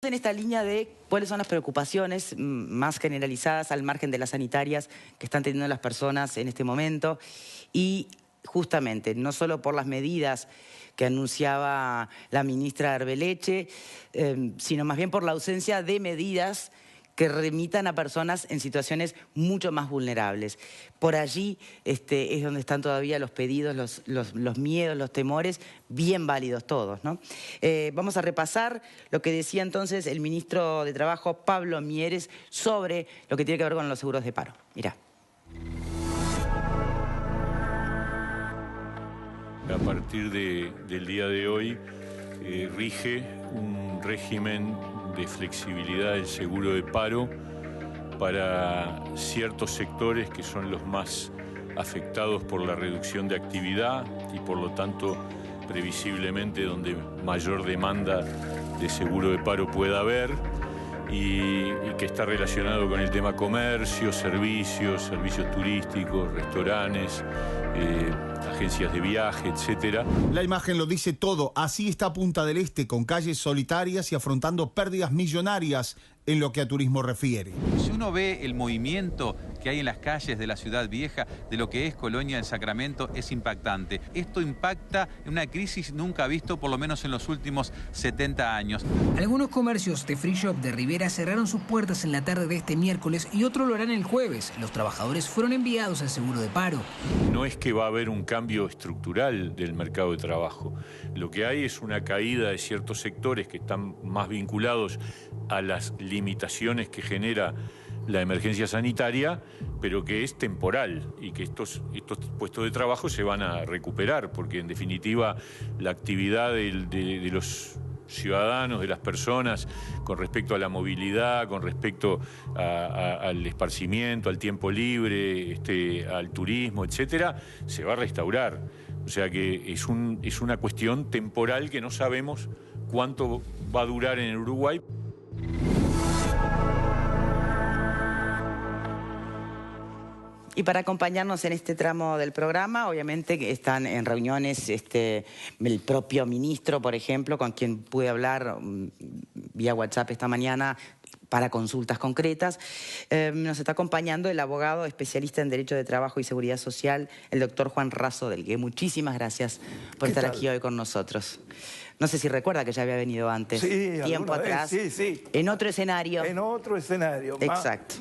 En esta línea de cuáles son las preocupaciones más generalizadas al margen de las sanitarias que están teniendo las personas en este momento y justamente no solo por las medidas que anunciaba la ministra Arbeleche, sino más bien por la ausencia de medidas que remitan a personas en situaciones mucho más vulnerables. Por allí es donde están todavía los pedidos, los miedos, los temores, bien válidos todos, ¿no? Vamos a repasar lo que decía entonces el ministro de Trabajo, Pablo Mieres, sobre lo que tiene que ver con los seguros de paro. Mirá. A partir del día de hoy rige un régimen de flexibilidad del seguro de paro para ciertos sectores que son los más afectados por la reducción de actividad y por lo tanto previsiblemente donde mayor demanda de seguro de paro pueda haber y que está relacionado con el tema comercio, servicios turísticos, restaurantes, agencias de viaje, etcétera. La imagen lo dice todo. Así está Punta del Este, con calles solitarias y afrontando pérdidas millonarias en lo que a turismo refiere. Si uno ve el movimiento que hay en las calles de la ciudad vieja, de lo que es Colonia del Sacramento, es impactante. Esto impacta en una crisis nunca visto, por lo menos en los últimos 70 años. Algunos comercios de free shop de Rivera cerraron sus puertas en la tarde de este miércoles y otros lo harán el jueves. Los trabajadores fueron enviados al seguro de paro. No es que va a haber un cambio estructural del mercado de trabajo. Lo que hay es una caída de ciertos sectores que están más vinculados a las limitaciones que genera la emergencia sanitaria, pero que es temporal y que estos puestos de trabajo se van a recuperar, porque en definitiva la actividad de los ciudadanos, de las personas, con respecto a la movilidad, con respecto al esparcimiento, al tiempo libre, al turismo, etcétera, se va a restaurar. O sea que es una cuestión temporal que no sabemos cuánto va a durar en el Uruguay. Y para acompañarnos en este tramo del programa, obviamente que están en reuniones el propio ministro, por ejemplo, con quien pude hablar vía WhatsApp esta mañana para consultas concretas. Nos está acompañando el abogado especialista en Derecho de Trabajo y Seguridad Social, el doctor Juan Razo Delgué. Muchísimas gracias por estar aquí hoy con nosotros. No sé si recuerda que ya había venido antes, tiempo atrás, sí. En otro escenario. En otro escenario. Exacto.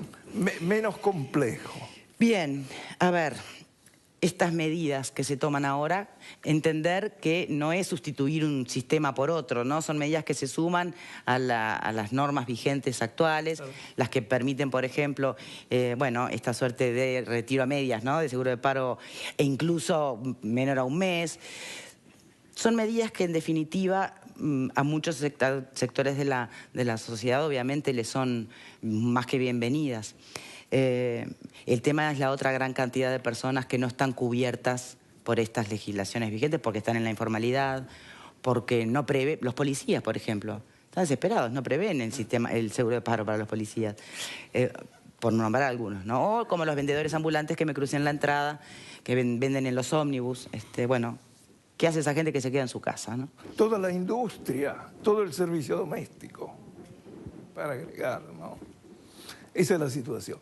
Menos complejo. Bien, a ver, estas medidas que se toman ahora, entender que no es sustituir un sistema por otro, ¿no? Son medidas que se suman a las normas vigentes actuales, claro. Las que permiten, por ejemplo, esta suerte de retiro a medias, ¿no? De seguro de paro e incluso menor a un mes. Son medidas que en definitiva a muchos sectores de la sociedad obviamente les son más que bienvenidas. El tema es la otra gran cantidad de personas que no están cubiertas por estas legislaciones vigentes porque están en la informalidad, porque no prevé, los policías, por ejemplo, están desesperados, no prevén el seguro de paro para los policías, por nombrar algunos, ¿no? O como los vendedores ambulantes que me crucé en la entrada, que venden en los ómnibus, ¿qué hace esa gente que se queda en su casa, no? Toda la industria, todo el servicio doméstico, para agregar, ¿no? Esa es la situación.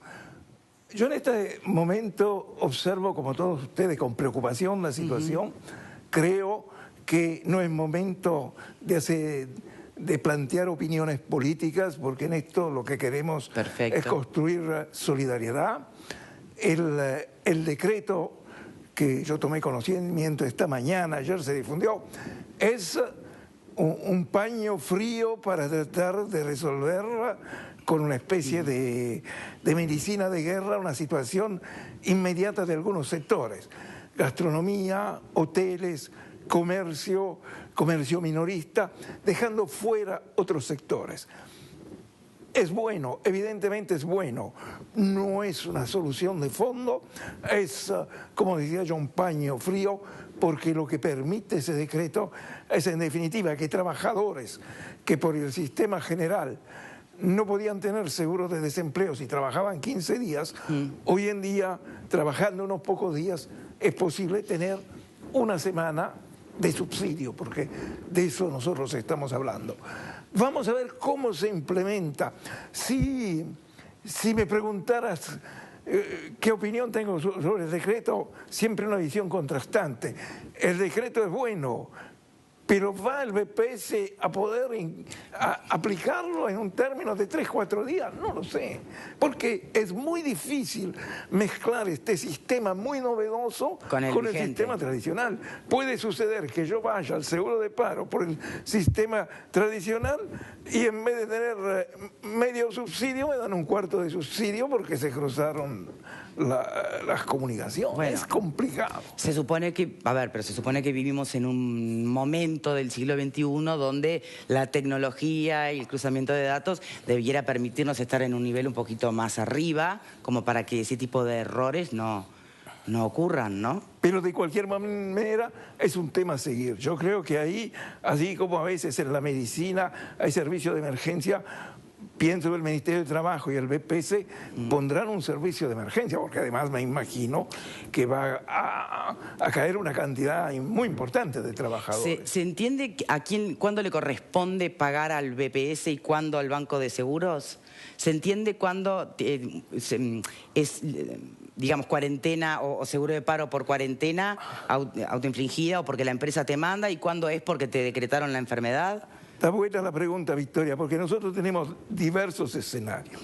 Yo en este momento observo, como todos ustedes, con preocupación la situación. Creo que no es momento de plantear opiniones políticas, porque en esto lo que queremos es construir solidaridad. El decreto que yo tomé conocimiento esta mañana, ayer se difundió, es un paño frío para tratar de resolver con una especie de medicina de guerra una situación inmediata de algunos sectores. Gastronomía, hoteles, comercio minorista, dejando fuera otros sectores. Es bueno, evidentemente es bueno, no es una solución de fondo, es, como decía yo, un paño frío, porque lo que permite ese decreto es en definitiva que trabajadores que por el sistema general no podían tener seguro de desempleo si trabajaban 15 días, hoy en día, trabajando unos pocos días, es posible tener una semana de subsidio, porque de eso nosotros estamos hablando. Vamos a ver cómo se implementa. Si me preguntaras qué opinión tengo sobre el decreto, siempre una visión contrastante. El decreto es bueno, pero ¿va el BPS a poder aplicarlo en un término de 3-4 días? No lo sé, porque es muy difícil mezclar este sistema muy novedoso con el sistema tradicional. Puede suceder que yo vaya al seguro de paro por el sistema tradicional y en vez de tener medio subsidio me dan un cuarto de subsidio porque se cruzaron las comunicaciones. Bueno, es complicado. Se supone que, pero se supone que vivimos en un momento del siglo XXI donde la tecnología y el cruzamiento de datos debiera permitirnos estar en un nivel un poquito más arriba, como para que ese tipo de errores no ocurran, ¿no? Pero de cualquier manera es un tema a seguir. Yo creo que ahí, así como a veces en la medicina hay servicio de emergencia, pienso que el Ministerio de Trabajo y el BPS pondrán un servicio de emergencia, porque además me imagino que va a caer una cantidad muy importante de trabajadores. ¿Se entiende cuándo le corresponde pagar al BPS y cuándo al Banco de Seguros? ¿Se entiende cuándo es, digamos, cuarentena o seguro de paro por cuarentena autoinfligida o porque la empresa te manda, y cuándo es porque te decretaron la enfermedad? Está buena la pregunta, Victoria, porque nosotros tenemos diversos escenarios.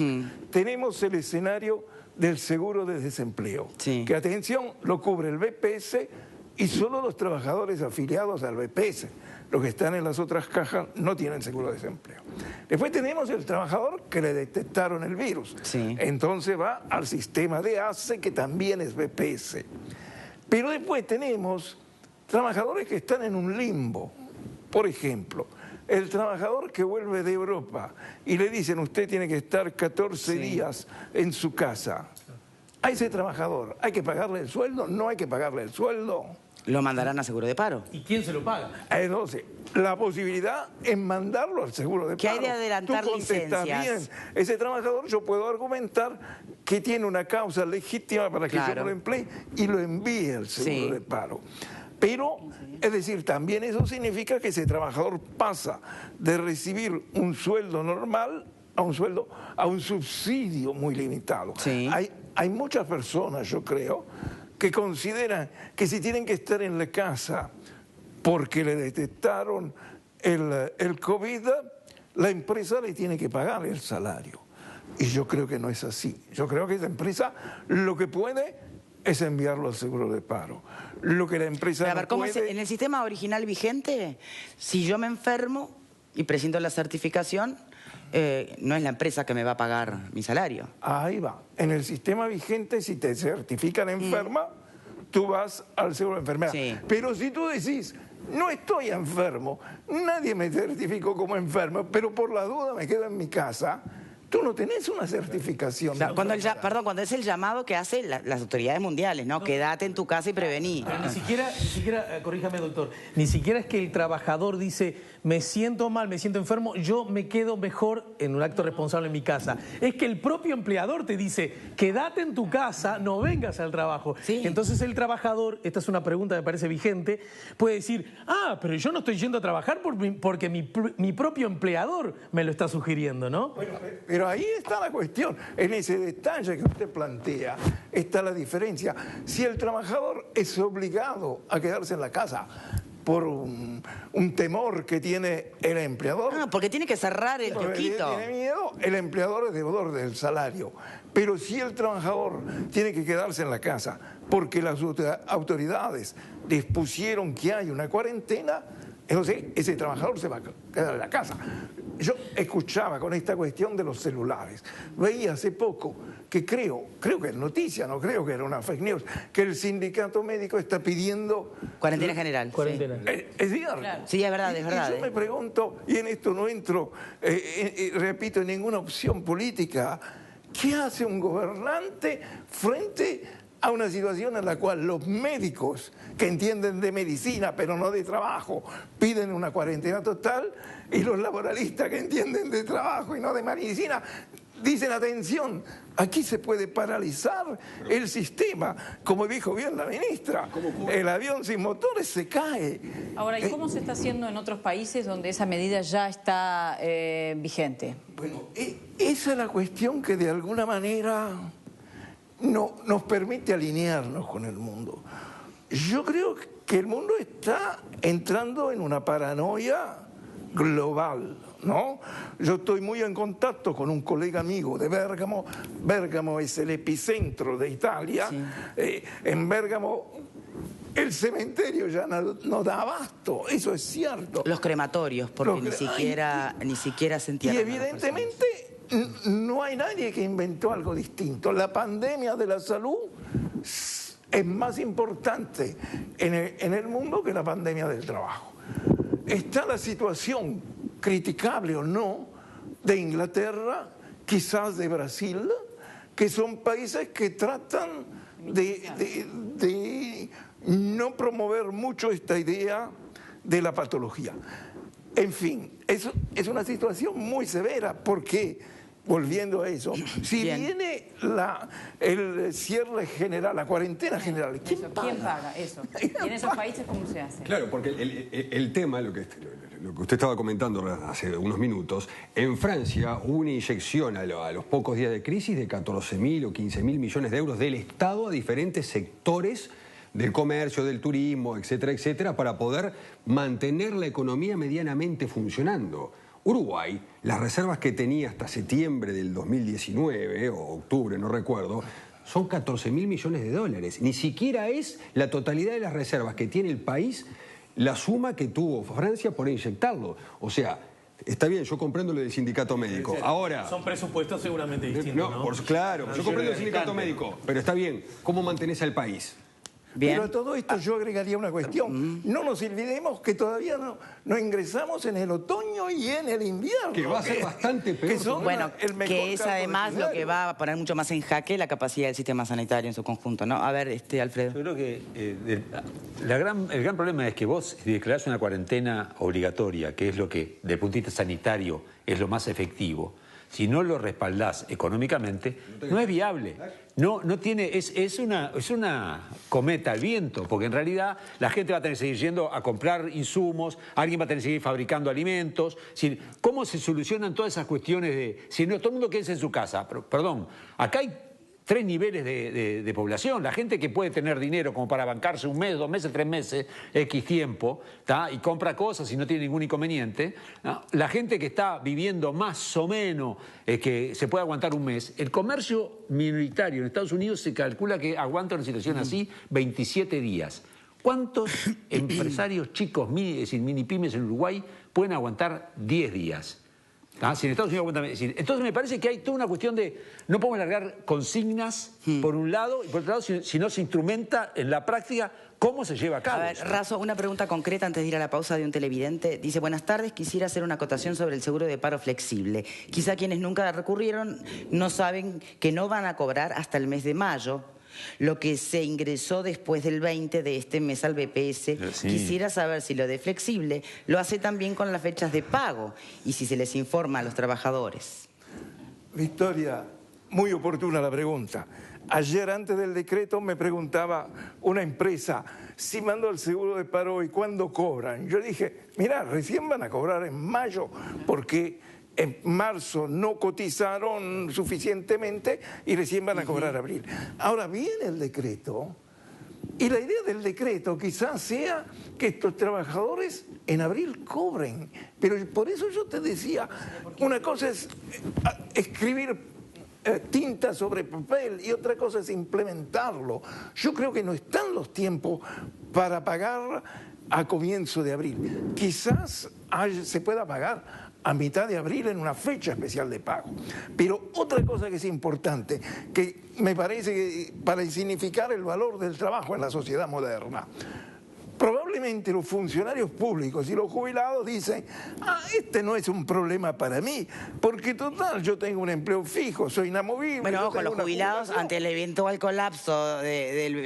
Tenemos el escenario del seguro de desempleo, que, atención, lo cubre el BPS y solo los trabajadores afiliados al BPS. Los que están en las otras cajas no tienen seguro de desempleo. Después tenemos el trabajador que le detectaron el virus. Entonces va al sistema de ACE, que también es BPS. Pero después tenemos trabajadores que están en un limbo. Por ejemplo, el trabajador que vuelve de Europa y le dicen usted tiene que estar 14 días en su casa. A ese trabajador, ¿hay que pagarle el sueldo? ¿No hay que pagarle el sueldo? Lo mandarán a seguro de paro. ¿Y quién se lo paga? Entonces, la posibilidad es mandarlo al seguro de paro. ¿Qué hay de adelantar licencias? Bien. Ese trabajador, yo puedo argumentar que tiene una causa legítima para que yo no lo emplee y lo envíe al seguro de paro. Pero, es decir, también eso significa que ese trabajador pasa de recibir un sueldo normal a un subsidio muy limitado. Hay muchas personas, yo creo, que consideran que si tienen que estar en la casa porque le detectaron el COVID, la empresa le tiene que pagar el salario. Y yo creo que no es así. Yo creo que esa empresa lo que puede es enviarlo al seguro de paro. Lo que la empresa no puede... En el sistema original vigente, si yo me enfermo y presento la certificación, no es la empresa que me va a pagar mi salario. Ahí va. En el sistema vigente, si te certifican enferma, tú vas al seguro de enfermedad. Pero si tú decís, no estoy enfermo, nadie me certificó como enfermo, pero por la duda me quedo en mi casa, tú no tenés una certificación. Cuando es el llamado que hacen las autoridades mundiales, ¿no? Quédate en tu casa y prevení. Pero ni siquiera, corríjame, doctor, ni siquiera es que el trabajador dice, me siento mal, me siento enfermo, yo me quedo mejor en un acto responsable en mi casa. Es que el propio empleador te dice, quédate en tu casa, no vengas al trabajo. Entonces el trabajador, esta es una pregunta que me parece vigente, puede decir, pero yo no estoy yendo a trabajar porque mi propio empleador me lo está sugiriendo, ¿no? Bueno, pero ahí está la cuestión. En ese detalle que usted plantea está la diferencia. Si el trabajador es obligado a quedarse en la casa por un temor que tiene el empleador... porque tiene que cerrar el kiosquito. Tiene miedo, el empleador es deudor del salario. Pero si el trabajador tiene que quedarse en la casa porque las autoridades dispusieron que hay una cuarentena, entonces ese trabajador se va a quedar en la casa. Yo escuchaba con esta cuestión de los celulares, veía hace poco que creo que es noticia, no creo que era una fake news, que el sindicato médico está pidiendo... Cuarentena general. Cuarentena. Es cierto. Claro. Sí, es verdad, es verdad. Y yo me pregunto, y en esto no entro, repito, en ninguna opción política, ¿qué hace un gobernante frente a una situación en la cual los médicos que entienden de medicina pero no de trabajo piden una cuarentena total y los laboralistas que entienden de trabajo y no de medicina dicen, atención, aquí se puede paralizar el sistema. Como dijo bien la ministra, el avión sin motores se cae. Ahora, ¿y cómo se está haciendo en otros países donde esa medida ya está vigente? Bueno, esa es la cuestión que de alguna manera nos permite alinearnos con el mundo. Yo creo que el mundo está entrando en una paranoia global, ¿no? Yo estoy muy en contacto con un colega amigo de Bérgamo. Bérgamo es el epicentro de Italia. Sí. En Bérgamo el cementerio ya no da abasto, eso es cierto. Los crematorios, porque ni siquiera se entierran. Y evidentemente no hay nadie que inventó algo distinto. La pandemia de la salud es más importante en el mundo que la pandemia del trabajo. Está la situación, criticable o no, de Inglaterra, quizás de Brasil, que son países que tratan de no promover mucho esta idea de la patología. En fin, es una situación muy severa porque, volviendo a eso, si viene el cierre general, la cuarentena general, ¿quién paga eso? ¿Y en esos países cómo se hace? Claro, porque el tema, lo que usted estaba comentando hace unos minutos, en Francia hubo una inyección a los pocos días de crisis de 14.000 o 15.000 millones de euros del Estado a diferentes sectores del comercio, del turismo, etcétera, etcétera, para poder mantener la economía medianamente funcionando. Uruguay, las reservas que tenía hasta septiembre del 2019, o octubre, no recuerdo, son 14.000 millones de dólares. Ni siquiera es la totalidad de las reservas que tiene el país la suma que tuvo Francia por inyectarlo. O sea, está bien, yo comprendo lo del sindicato médico. Ahora, son presupuestos seguramente distintos, ¿no? Claro, yo comprendo el sindicato médico, pero está bien, ¿cómo mantenés al país? Bien. Pero a todo esto yo agregaría una cuestión. No nos olvidemos que todavía no ingresamos en el otoño y en el invierno. Que va a ser bastante peor. Bueno, que es además lo que va a poner mucho más en jaque la capacidad del sistema sanitario en su conjunto, ¿no? A ver, Alfredo. Yo creo que el gran problema es que vos declarás una cuarentena obligatoria, que es lo que, desde el punto de vista sanitario, es lo más efectivo. Si no lo respaldás económicamente, no es viable. No tiene, es una cometa al viento, porque en realidad la gente va a tener que seguir yendo a comprar insumos, alguien va a tener que seguir fabricando alimentos. ¿Cómo se solucionan todas esas cuestiones de... Si no, todo el mundo quédese en su casa. Perdón, acá hay 3 niveles de población. La gente que puede tener dinero como para bancarse 1 mes, 2 meses, 3 meses, X tiempo, ¿tá? Y compra cosas y no tiene ningún inconveniente. ¿No? La gente que está viviendo más o menos, que se puede aguantar 1 mes. El comercio minoritario en Estados Unidos se calcula que aguanta una situación así 27 días. ¿Cuántos empresarios chicos, mini pymes en Uruguay pueden aguantar 10 días? Si en Estados Unidos aguantan... Entonces me parece que hay toda una cuestión de... No podemos largar consignas por un lado y por otro lado, si no se instrumenta en la práctica cómo se lleva a cabo. A ver, Razo, una pregunta concreta antes de ir a la pausa de un televidente. Dice, buenas tardes, quisiera hacer una acotación sobre el seguro de paro flexible. Quizá quienes nunca recurrieron no saben que no van a cobrar hasta el mes de mayo. Lo que se ingresó después del 20 de este mes al BPS. Sí. Quisiera saber si lo de flexible lo hace también con las fechas de pago y si se les informa a los trabajadores. Victoria, muy oportuna la pregunta. Ayer, antes del decreto, me preguntaba una empresa si mandó el seguro de paro y cuándo cobran. Yo dije, mira, recién van a cobrar en mayo porque en marzo no cotizaron suficientemente y recién van a cobrar abril. Ahora viene el decreto y la idea del decreto quizás sea que estos trabajadores en abril cobren. Pero por eso yo te decía, una cosa es escribir tinta sobre papel y otra cosa es implementarlo. Yo creo que no están los tiempos para pagar a comienzo de abril. Quizás se pueda pagar a mitad de abril en una fecha especial de pago. Pero otra cosa que es importante, que me parece que para significar el valor del trabajo en la sociedad moderna, Probablemente los funcionarios públicos y los jubilados dicen, este no es un problema para mí, porque total, yo tengo un empleo fijo, soy inamovible. Bueno, ojo, los jubilados ante el eventual colapso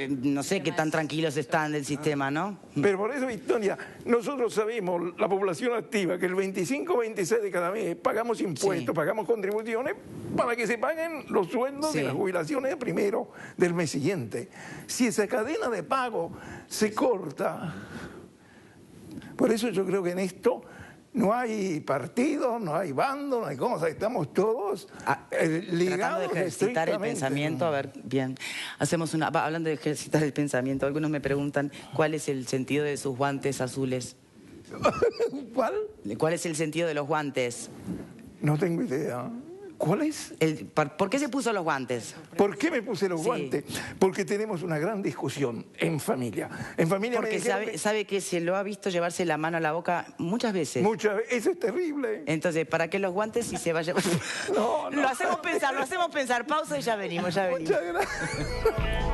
no sé qué tan tranquilos están del sistema, ¿no? Pero por eso, Victoria, nosotros sabemos, la población activa, que el 25-26 de cada mes pagamos impuestos, pagamos contribuciones para que se paguen los sueldos de las jubilaciones primero del mes siguiente. Si esa cadena de pago se corta, por eso yo creo que en esto no hay partido, no hay bando, no hay cosas, estamos todos ligados. Tratando de ejercitar el pensamiento, a ver, bien, hablando de ejercitar el pensamiento, algunos me preguntan cuál es el sentido de sus guantes azules. ¿Cuál? ¿Cuál es el sentido de los guantes? No tengo idea. ¿Cuál es? ¿Por qué se puso los guantes? ¿Por qué me puse los guantes? Porque tenemos una gran discusión en familia. En familia porque sabe que se lo ha visto llevarse la mano a la boca muchas veces. Muchas veces. Eso es terrible. Entonces, ¿para qué los guantes si se va a llevar? No. Lo hacemos pensar. Pausa y ya venimos. Muchas gracias.